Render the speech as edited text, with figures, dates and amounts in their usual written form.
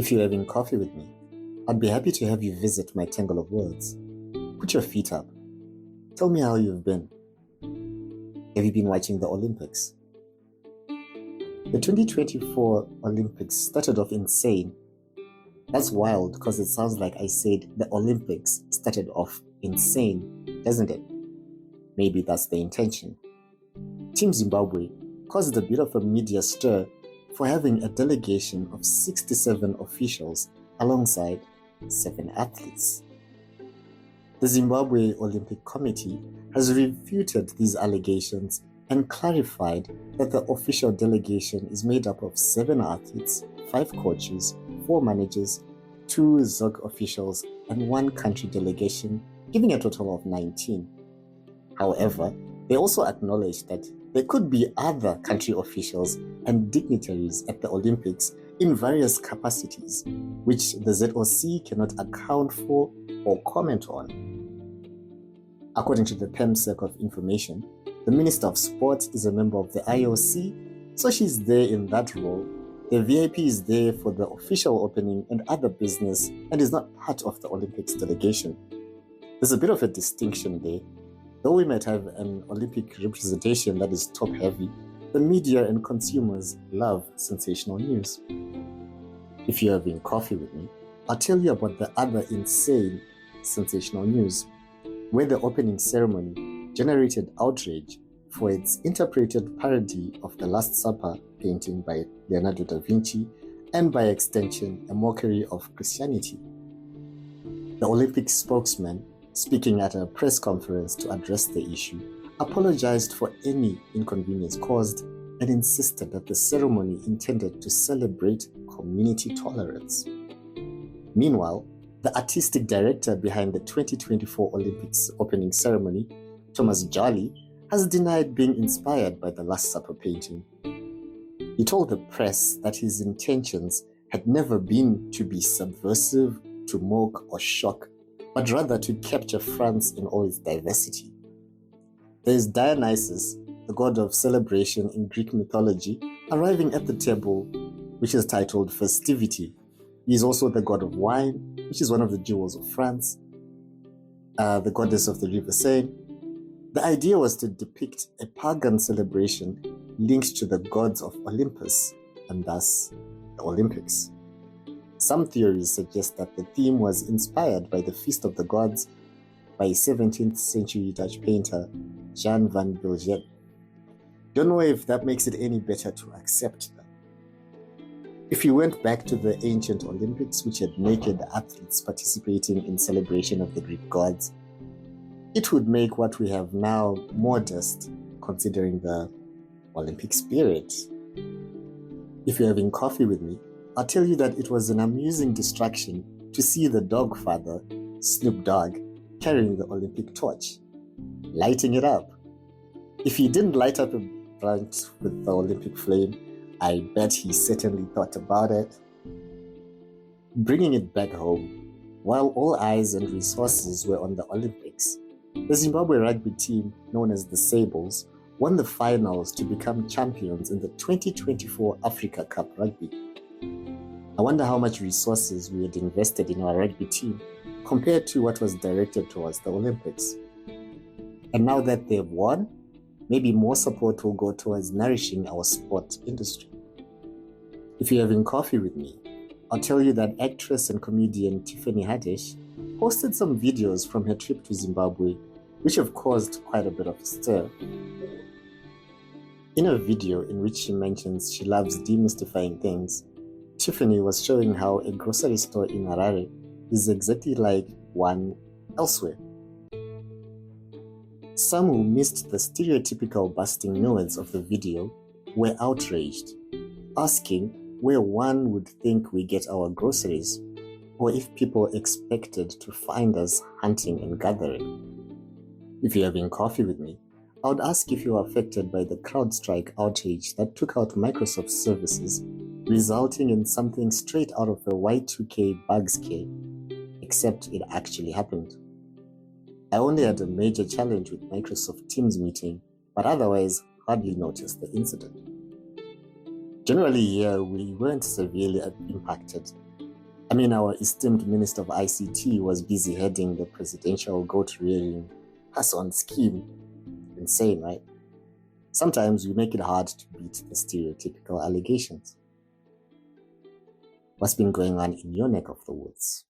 If you're having coffee with me, I'd be happy to have you visit my tangle of words. Put your feet up. Tell me how you've been. Have you been watching the Olympics? The 2024 Olympics started off insane. That's wild because it sounds like I said the Olympics started off insane, doesn't it? Maybe that's the intention. Team Zimbabwe caused a bit of a media stir for having a delegation of 67 officials alongside 7 athletes. The Zimbabwe Olympic Committee has refuted these allegations and clarified that the official delegation is made up of 7 athletes, 5 coaches, 4 managers, 2 ZOG officials, and 1 country delegation, giving a total of 19. However, they also acknowledged that there could be other country officials and dignitaries at the Olympics in various capacities, which the ZOC cannot account for or comment on. According to the PEMSEC of information, the Minister of Sport is a member of the IOC, so she's there in that role. The VIP is there for the official opening and other business and is not part of the Olympics delegation. There's a bit of a distinction there. Though we might have an Olympic representation that is top-heavy, the media and consumers love sensational news. If you're having coffee with me, I'll tell you about the other insane sensational news, where the opening ceremony generated outrage for its interpreted parody of the Last Supper painting by Leonardo da Vinci and by extension a mockery of Christianity. The Olympic spokesman, speaking at a press conference to address the issue, apologized for any inconvenience caused and insisted that the ceremony intended to celebrate community tolerance. Meanwhile, the artistic director behind the 2024 Olympics opening ceremony, Thomas Jolly, has denied being inspired by the Last Supper painting. He told the press that his intentions had never been to be subversive, to mock or shock, but rather to capture France in all its diversity. There is Dionysus, the god of celebration in Greek mythology, arriving at the table, which is titled Festivity. He is also the god of wine, which is one of the jewels of France, the goddess of the river Seine. The idea was to depict a pagan celebration linked to the gods of Olympus, and thus the Olympics. Some theories suggest that the theme was inspired by the Feast of the Gods by 17th century Dutch painter Jan van Biljet. Don't know if that makes it any better to accept that. If you went back to the ancient Olympics, which had naked athletes participating in celebration of the Greek gods, it would make what we have now modest, considering the Olympic spirit. If you're having coffee with me, I'll tell you that it was an amusing distraction to see the dog father, Snoop Dogg, carrying the Olympic torch, lighting it up. If he didn't light up a blunt with the Olympic flame, I bet he certainly thought about it. Bringing it back home, while all eyes and resources were on the Olympics, the Zimbabwe rugby team, known as the Sables, won the finals to become champions in the 2024 Africa Cup Rugby. I wonder how much resources we had invested in our rugby team compared to what was directed towards the Olympics. And now that they've won, maybe more support will go towards nourishing our sport industry. If you're having coffee with me, I'll tell you that actress and comedian Tiffany Haddish posted some videos from her trip to Zimbabwe, which have caused quite a bit of a stir. In a video in which she mentions she loves demystifying things, Tiffany was showing how a grocery store in Harare is exactly like one elsewhere. Some who missed the stereotypical busting nuance of the video were outraged, asking where one would think we get our groceries, or if people expected to find us hunting and gathering. If you're having coffee with me, I would ask if you are affected by the CrowdStrike outage that took out Microsoft services, resulting in something straight out of a Y2K bug scare, except it actually happened. I only had a major challenge with Microsoft Teams meeting, but otherwise hardly noticed the incident. Generally here, we weren't severely impacted, I mean, our esteemed Minister of ICT was busy heading the presidential goat-rearing pass-on scheme. Insane, right? Sometimes we make it hard to beat the stereotypical allegations. What's been going on in your neck of the woods?